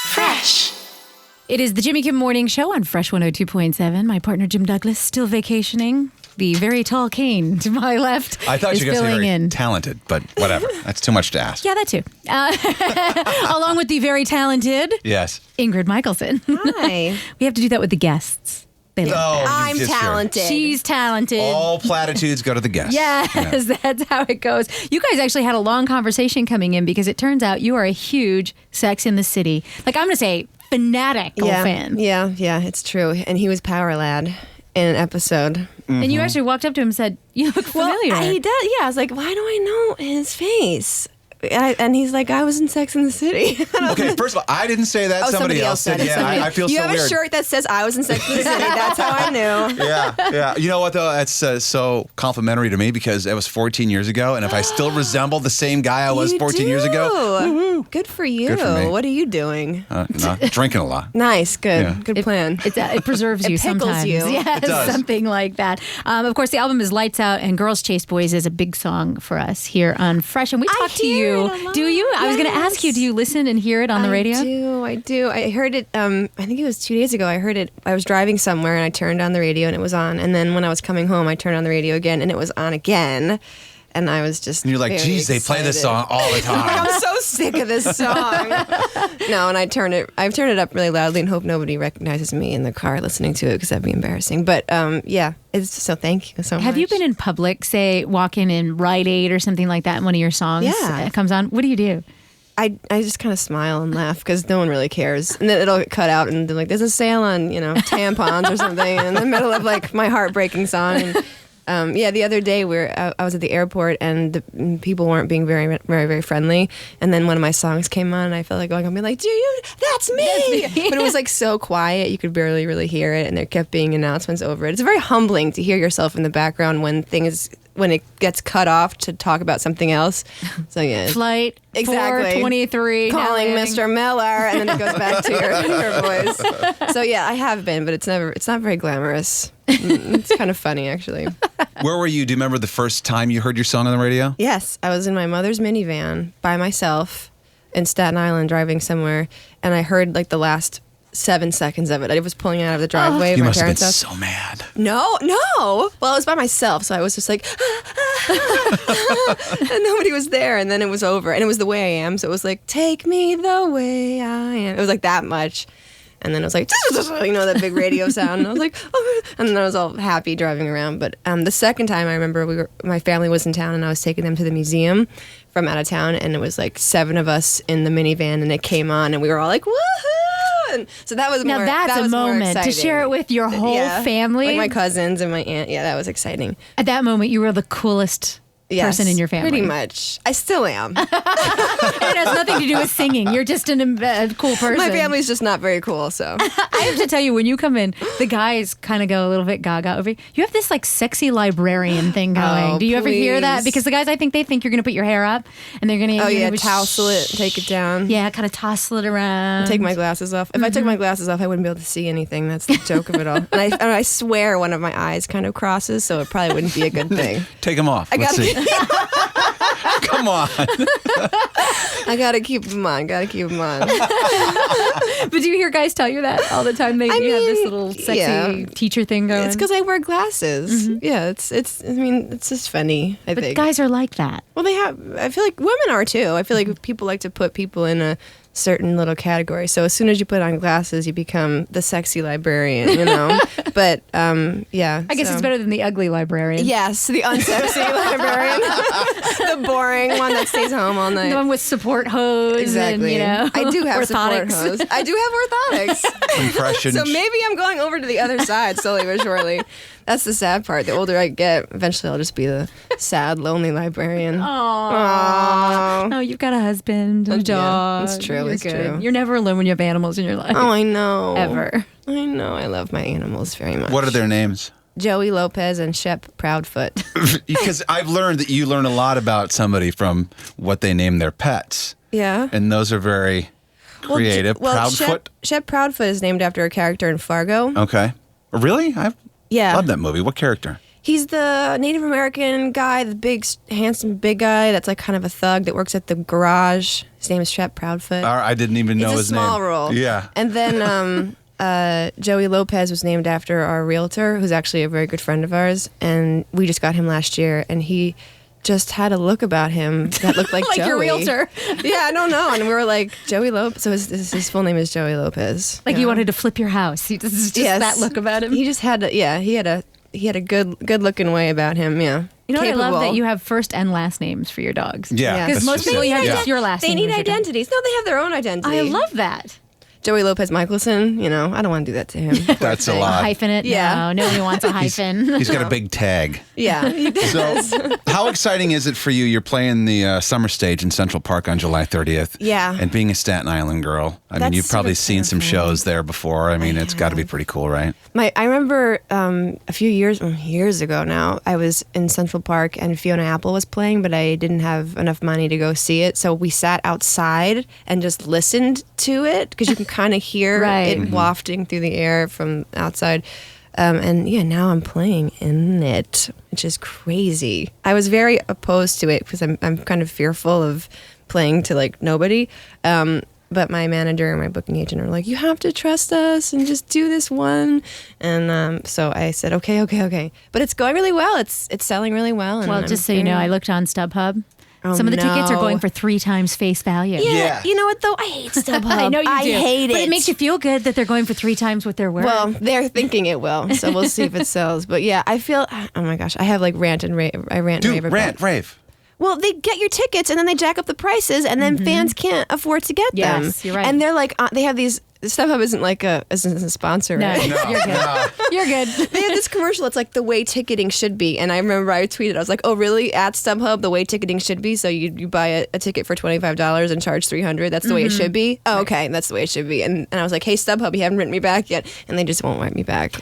Fresh. It is the Jimmy Kim Morning Show on Fresh 102.7. My partner Jim Douglas still vacationing. The very tall Kane to my left I thought is you were going to say filling very in. talented, but whatever. That's too much to ask. Yeah, that too. Along with the very talented Yes. Ingrid Michaelson. Hi. We have to do that with the guests. They love Oh, that. I'm talented. She's talented. All platitudes go to the guest. Yes, that's how it goes. You guys actually had a long conversation coming in because it turns out you are a huge Sex in the City. Like, I'm going to say fanatical fan. Yeah, it's true. And he was Power Lad in an episode. And you actually walked up to him and said, "You look familiar." Well, he does. Yeah, I was like, why do I know his face? And he's like, I was in Sex in the City. Okay, first of all, I didn't say that. Somebody else said it. Yeah, I feel you so have weird. a shirt that says I was in Sex in the City. That's how I knew. Yeah. You know what, though? That's so complimentary to me because it was 14 years ago, and if I still resemble the same guy I was 14 years ago, woo-hoo. Good for you. Good for me. What are you doing? Drinking a lot. Nice. Good. Yeah. Good plan. It preserves you It pickles sometimes. you. Yes, It does. something like that. Of course, the album is Lights Out, and Girls Chase Boys is a big song for us here on Fresh. And we talked to hear you. it a lot. Do you? I was going to ask you, do you listen and hear it on the radio? I do. I heard it, I think it was 2 days ago. I heard it. I was driving somewhere and I turned on the radio and it was on. And then when I was coming home, I turned on the radio again and it was on again. And I was just And you're like, very geez, they play this song all the excited. time. I'm so sick of this song. No, and I've turned it up really loudly and hope nobody recognizes me in the car listening to it because that'd be embarrassing. But yeah, so thank you so much. Have you been in public, say, walking in Rite Aid or something like that, and one of your songs comes on? What do you do? I just kind of smile and laugh because no one really cares. And then it'll cut out and they're like, there's a sale on, tampons or something in the middle of like my heartbreaking song. And the other day I was at the airport and the people weren't being very, very, very friendly. And then one of my songs came on and I felt like going, I'll be like, that's me. But it was like so quiet, you could barely really hear it. And there kept being announcements over it. It's very humbling to hear yourself in the background when it gets cut off to talk about something else. So yeah. Flight 423. Calling Mr. Miller, and then it goes back to your voice. So yeah, I have been, but it's not very glamorous. It's kind of funny, actually. Where were you? Do you remember the first time you heard your song on the radio? Yes, I was in my mother's minivan by myself in Staten Island driving somewhere, and I heard like the last 7 seconds of it. I was pulling out of the driveway of You my must have been parents' house. so mad. No. Well, I was by myself, so I was just like, and nobody was there, and then it was over, and it was The Way I Am, so it was like, take me the way I am. It was like that much, and then it was like, that big radio sound, and I was like, oh, and then I was all happy driving around. But the second time, I remember my family was in town, and I was taking them to the museum from out of town, and it was like 7 of us in the minivan, and it came on, and we were all like, woohoo! And so that was Now that's a moment to share it with your whole family. Like my cousins and my aunt. Yeah, that was exciting. At that moment, you were the coolest person in your family. Pretty much. I still am. It has nothing to do with singing. You're just a cool person. My family's just not very cool, so. I have to tell you, when you come in, the guys kind of go a little bit gaga over you. You have this like sexy librarian thing going. Do you ever hear that? Because the guys, I think they think you're going to put your hair up and they're going to tousle it, take it down. Yeah, kind of tousle it around. Take my glasses off. If I took my glasses off, I wouldn't be able to see anything. That's the joke of it all. And I swear one of my eyes kind of crosses, so it probably wouldn't be a good thing. Take them off. Let's see. Come on. I gotta keep them on. But do you hear guys tell you that all the time? You have this little sexy teacher thing going. It's because I wear glasses. Mm-hmm. Yeah, it's just funny. I think. But guys are like that. Well, I feel like women are too. I feel like people like to put people in a certain little category. So as soon as you put on glasses, you become the sexy librarian, But yeah. I guess it's better than the ugly librarian. Yes, the unsexy librarian. The boring one that stays home all night. The one with support hose. Exactly. And, I do have orthotics. support hose. I do have orthotics. Compression. So maybe I'm going over to the other side slowly but surely. That's the sad part. The older I get, eventually I'll just be the sad, lonely librarian. Aww. No, you've got a husband and a dog. It's true. You're It's good. true. You're never alone when you have animals in your life. Oh, I know. Ever. I know. I love my animals very much. What are their names? Joey Lopez and Shep Proudfoot. Because I've learned that you learn a lot about somebody from what they name their pets. Yeah. And those are very creative. Proudfoot? Shep Proudfoot is named after a character in Fargo. Okay. Really? I Yeah. love that movie. What character? He's the Native American guy, the big, handsome, big guy that's like kind of a thug that works at the garage. His name is Shep Proudfoot. I didn't even know It's his a name. small role. Yeah. And then Joey Lopez was named after our realtor, who's actually a very good friend of ours. And we just got him last year, and he just had a look about him that looked like Like Joey. your realtor. Yeah, I don't know. And we were like, Joey Lopez. So his full name is Joey Lopez. Like you wanted to flip your house. This is just that look about him. He just had he had a good looking way about him. Yeah. You know what? I love Capable. that you have first and last names for your dogs. Yeah. Because that's most just people it. you have Yeah. just your last They name. need as your dog. identities. No, they have their own identity. I love that. Joey Lopez Michaelson. You know, I don't want to do that to him. That's a A lot. hyphen it? Yeah. No, nobody wants a hyphen. He's got a big tag. Yeah. So, how exciting is it for you? You're playing the summer stage in Central Park on July 30th. Yeah. And being a Staten Island girl, I mean, That's you've probably sort of seen some terrifying. shows there before. I mean, it's got to be pretty cool, right? I remember a few years ago now, I was in Central Park and Fiona Apple was playing, but I didn't have enough money to go see it. So we sat outside and just listened to it because you can kind of hear Right. it wafting through the air from outside. And yeah, now I'm playing in it, which is crazy. I was very opposed to it because I'm kind of fearful of playing to like nobody. But my manager and my booking agent are like, you have to trust us and just do this one. And so I said, okay. But it's going really well. It's selling really well. And Well, just so you know, I looked on StubHub. Oh, Some of the tickets are no. going for 3 times face value. Yeah. You know what though? I hate StubHub. I know you do. I hate it. But it makes you feel good that they're going for 3 times what they're worth. Well, they're thinking it will, so we'll see if it sells. But yeah, I feel. Oh my gosh, I have like rant and rave. I rant and rave Dude, about rant, rave. Well, they get your tickets and then they jack up the prices, and then fans can't afford to get them. Yes, you're right. And they're like, they have these. StubHub isn't like isn't a sponsor, no, right? you're good. You're good. They have this commercial. It's like the way ticketing should be. And I remember I tweeted, I was like, oh, really? At StubHub, the way ticketing should be? So you buy a ticket for $25 and charge $300. That's the way it should be? Oh, okay. That's the way it should be. And I was like, hey, StubHub, you haven't written me back yet. And they just won't write me back.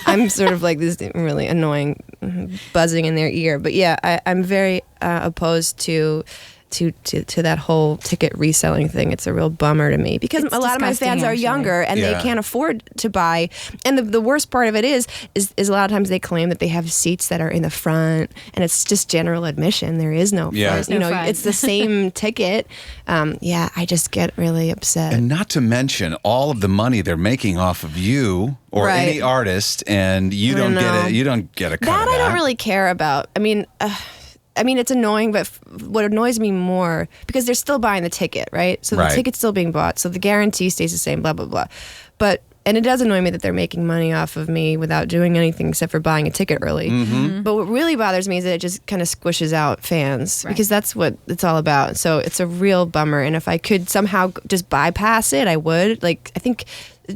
I'm sort of like this really annoying buzzing in their ear. But yeah, I'm very opposed to that whole ticket reselling thing. It's a real bummer to me because It's a lot of my disgusting, fans are actually. younger and Yeah. they can't afford to buy. And the worst part of it is a lot of times they claim that they have seats that are in the front and it's just general admission. There is no Yeah. front. There's no front. It's the same ticket. Yeah, I just get really upset. And not to mention all of the money they're making off of you or Right. any artist, and you I don't know. get it. You don't get a cut That of I don't really care about. I mean, it's annoying, but what annoys me more, because they're still buying the ticket, right? So the Right. ticket's still being bought. So the guarantee stays the same, blah, blah, blah. And it does annoy me that they're making money off of me without doing anything except for buying a ticket early. But what really bothers me is that it just kind of squishes out fans because that's what it's all about. So it's a real bummer. And if I could somehow just bypass it, I would. Like, I think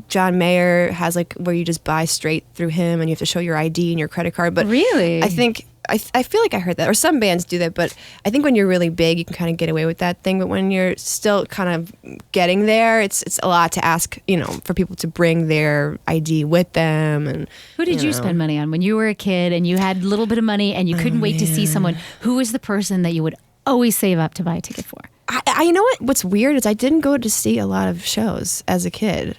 John Mayer has like where you just buy straight through him and you have to show your ID and your credit card. But Really? I think I feel like I heard that, or some bands do that, but I think when you're really big, you can kind of get away with that thing. But when you're still kind of getting there, it's a lot to ask, for people to bring their ID with them. And Who did you spend money on when you were a kid and you had a little bit of money and you couldn't wait to see someone? Who was the person that you would always save up to buy a ticket for? I you know what's weird is I didn't go to see a lot of shows as a kid.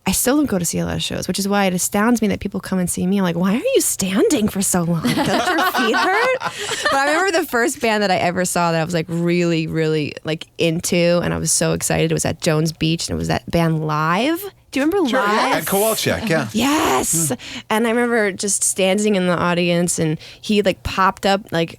I still don't go to see a lot of shows, which is why it astounds me that people come and see me. I'm like, why are you standing for so long? Don't your feet hurt? But I remember the first band that I ever saw that I was like really, really like into, and I was so excited. It was at Jones Beach, and it was that band Live. Do you remember Sure, Live? yeah, at Kowalczyk, yeah. Yes. And I remember just standing in the audience and he like popped up like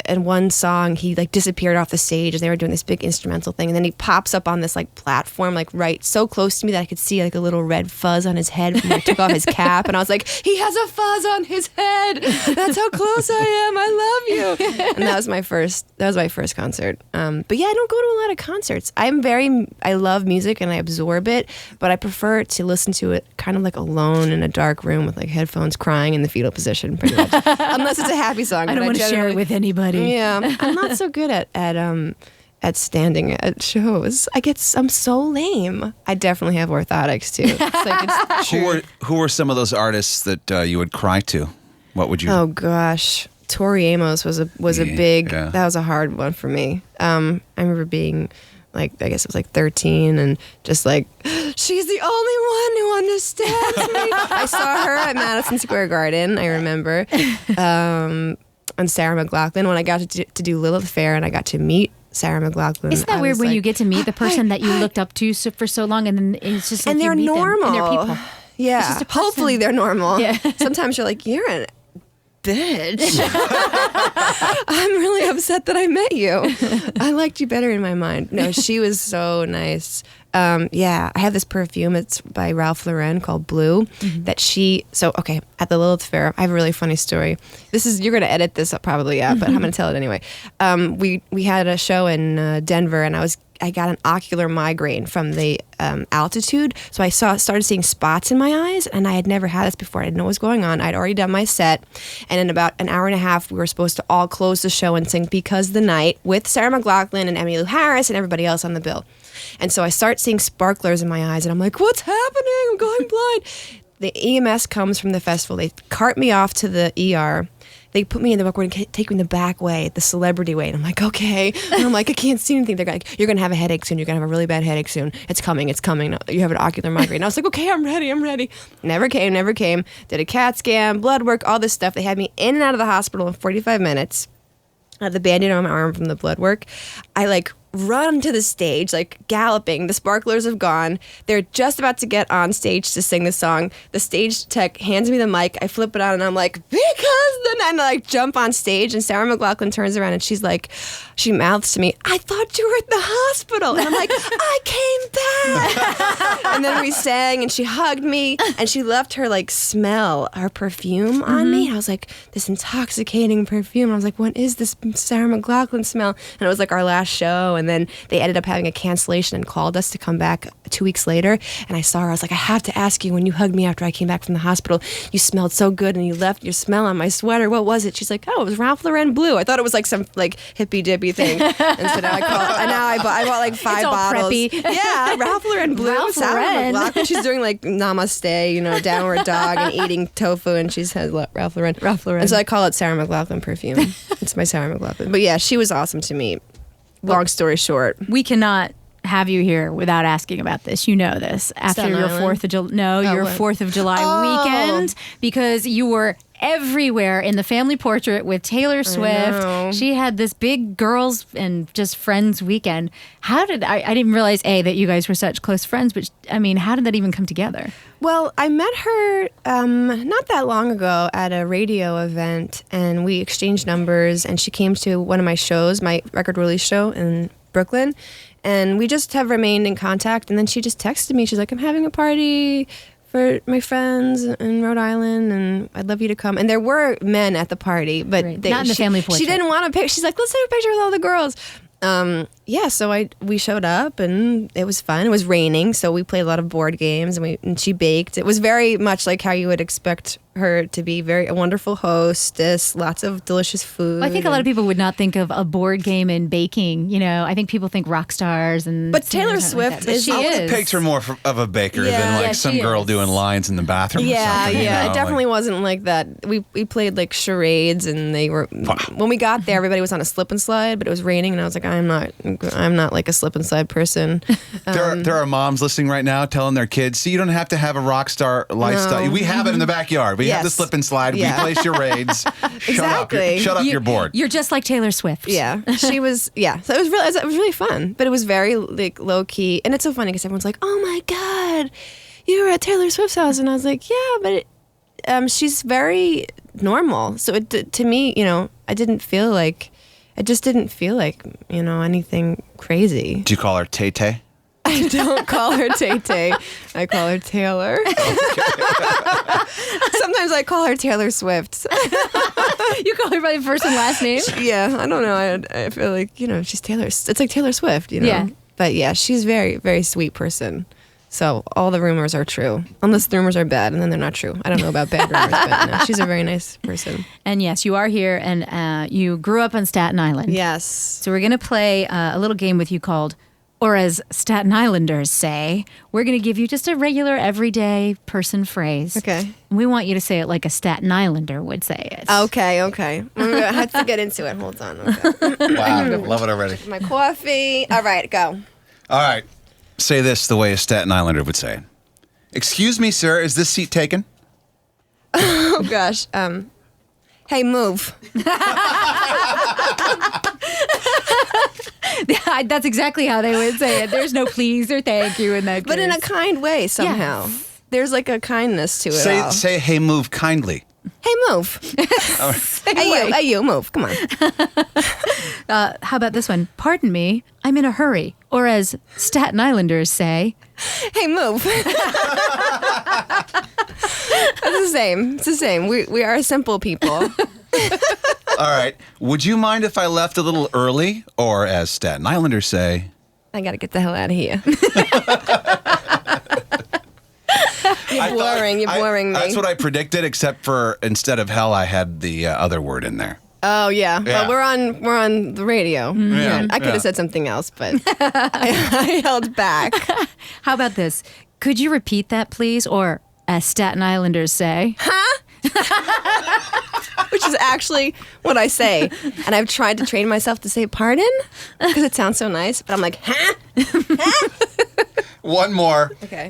in one song he like disappeared off the stage as they were doing this big instrumental thing, and then he pops up on this like platform like right so close to me that I could see like a little red fuzz on his head when he took off his cap, and I was like, he has a fuzz on his head. That's how close I am. I love you. And that was my first concert. But yeah, I don't go to a lot of concerts. I love music and I absorb it, but I prefer to listen to it kind of like alone in a dark room with like headphones, crying in the fetal position pretty much. Unless it's a happy song. I but don't want to share generally- it with anybody. Yeah, I'm not so good at standing at shows. I'm so lame. I definitely have orthotics too. It's like it's true. Who were some of those artists that you would cry to? What would you? Oh gosh, Tori Amos was a big. Yeah. That was a hard one for me. I remember being like, I guess it was like 13 and just like she's the only one who understands me. I saw her at Madison Square Garden, I remember, on Sarah McLachlan when I got to do Lilith Fair, and I got to meet Sarah McLachlan. Isn't that weird when you get to meet the person that you looked up to for so long, and then it's just like and you they're meet normal. them, and they're people. Yeah, It's just a person. hopefully they're normal. Yeah. Sometimes you're like, you're an bitch. I'm really upset that I met you. I liked you better in my mind. No, she was so nice. I have this perfume. It's by Ralph Lauren called Blue. That at the Lilith Fair, I have a really funny story. You're going to edit this up probably out, but I'm going to tell it anyway. We had a show in Denver, and I got an ocular migraine from the altitude. So I started seeing spots in my eyes, and I had never had this before. I didn't know what was going on. I'd already done my set, and in about an hour and a half, we were supposed to all close the show and sing Because the Night with Sarah McLachlan and Emmylou Harris and everybody else on the bill. And so I start seeing sparklers in my eyes, and I'm like, what's happening? I'm going blind. The EMS comes from the festival. They cart me off to the ER. They put me in the book and take me the back way, the celebrity way. And I'm like, okay. And I'm like, I can't see anything. They're like, you're going to have a headache soon. You're going to have a really bad headache soon. It's coming. You have an ocular migraine. And I was like, okay, I'm ready. Never came. Did a CAT scan, blood work, all this stuff. They had me in and out of the hospital in 45 minutes. I had the Band-Aid on my arm from the blood work. I run to the stage, galloping. The sparklers have gone. They're just about to get on stage to sing the song. The stage tech hands me the mic. I flip it on, and I'm like, because the night, and I jump on stage, and Sarah McLachlan turns around, and she mouths to me, I thought you were at the hospital. And I'm like, I came back. And then we sang, and she hugged me, and she left her smell, her perfume on me. And I was like, this intoxicating perfume. And I was like, what is this Sarah McLachlan smell? And it was our last show. And then they ended up having a cancellation and called us to come back 2 weeks later. And I saw her. I was like, I have to ask you, when you hugged me after I came back from the hospital, you smelled so good, and you left your smell on my sweater. What was it? She's like, oh, it was Ralph Lauren Blue. I thought it was some hippy dippy thing. And so now I bought 5 bottles. Preppy. Yeah, Ralph Lauren Blue. Ralph Lauren. McLachlan. She's doing namaste, downward dog, and eating tofu, and she says Ralph Lauren. And so I call it Sarah McLachlan perfume. It's my Sarah McLachlan. But yeah, she was awesome to meet. Long story short, we cannot have you here without asking about this. You know this. After Staten your Island? 4th of July, your what? 4th of July weekend, because you were everywhere in the family portrait with Taylor Swift. know. She had this big girls and just friends weekend. How did I didn't realize that you guys were such close friends, but how did that even come together? well, I met her not that long ago at a radio event, and we exchanged numbers, and she came to one of my shows, my record release show in Brooklyn, and we just have remained in contact. And then she just texted me. She's like, I'm having a party for my friends in Rhode Island, and I'd love you to come. And there were men at the party, but Right. Not in the family portrait. She didn't want to pick. She's like, let's take a picture with all the girls. So we showed up, and it was fun. It was raining, so we played a lot of board games, and she baked. It was very much like how you would expect her to be, a wonderful hostess, lots of delicious food. Well, I think a lot of people would not think of a board game and baking. I think people think rock stars and. But Taylor something like that. Swift But is- she I would have is. picked her more of a baker Yeah. than Yeah, some she girl is. doing lines in the bathroom. or something, It definitely wasn't like that. We played charades, and they were when we got there, everybody was on a slip and slide, but it was raining, and I was like, I'm not like a slip and slide person. There are moms listening right now telling their kids, see, you don't have to have a rock star lifestyle. No. We have it in the backyard. We have the Yes. slip and slide. Yeah. We play charades. Exactly. Shut up, you're bored. You're just like Taylor Swift. Yeah, she was. Yeah, so it was really fun, but it was very low key, and it's so funny because everyone's like, "Oh my god, you were at Taylor Swift's house," and I was like, "Yeah, but she's very normal." So to me, I just didn't feel like anything crazy. Do you call her Tay Tay? I don't call her Tay Tay. I call her Taylor. Sometimes I call her Taylor Swift. You call her by first and last name? Yeah, I don't know. I feel like, she's Taylor. It's like Taylor Swift, Yeah. But yeah, she's a very, very sweet person. So all the rumors are true. Unless the rumors are bad, and then they're not true. I don't know about bad rumors, but no, she's a very nice person. And yes, you are here, and you grew up on Staten Island. Yes. So we're going to play a little game with you called, or as Staten Islanders say, we're going to give you just a regular, everyday person phrase. Okay. And we want you to say it like a Staten Islander would say it. Okay. I have to get into it. Hold on. Okay. Wow, love it already. My coffee. All right, go. All right. say this the way a Staten Islander would say it. Excuse me, sir, is this seat taken? Oh gosh. Hey, move. That's exactly how they would say it. There's no please or thank you in that case. But in a kind way somehow. Yeah. There's like a kindness to it all. Say, hey, move kindly. Hey, move. Hey, you, move. Come on. How about this one? Pardon me, I'm in a hurry. Or as Staten Islanders say, Hey, move. It's the same. It's the same. We are simple people. All right. Would you mind if I left a little early? Or as Staten Islanders say, I got to get the hell out of here. You're boring me. That's what I predicted, except for instead of hell, I had the other word in there. Oh yeah. Yeah. Well, we're on the radio. Yeah. I could have said something else, but I held back. how about this? Could you repeat that, please? Or as Staten Islanders say, Which is actually what I say. And I've tried to train myself to say pardon because it sounds so nice, but I'm like, huh? One more. Okay.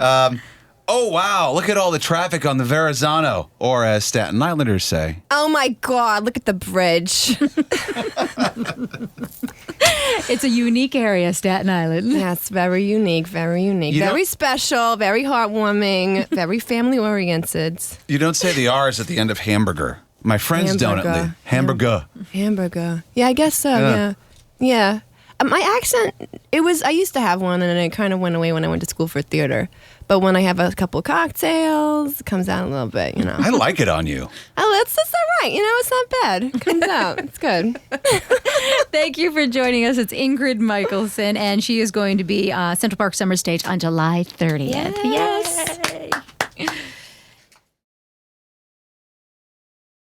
Oh, wow. Look at all the traffic on the Verrazano. Or as Staten Islanders say. Oh my God, look at the bridge. it's a unique area, Staten Island. Yeah, it's very unique, very unique. You very know- special, very heartwarming, very family oriented. You don't say the R's at the end of hamburger. My friends don't at Hamburger. least. Hamburger. Hamburger. Yeah, I guess so, yeah. My accent, I used to have one and it kind of went away when I went to school for theater. But when I have a couple cocktails, it comes out a little bit, you know. I like it on you. Oh, that's all right. You know, it's not bad. It comes out. It's good. Thank you for joining us. It's Ingrid Michaelson, and she is going to be Central Park Summer Stage on July 30th. Yes.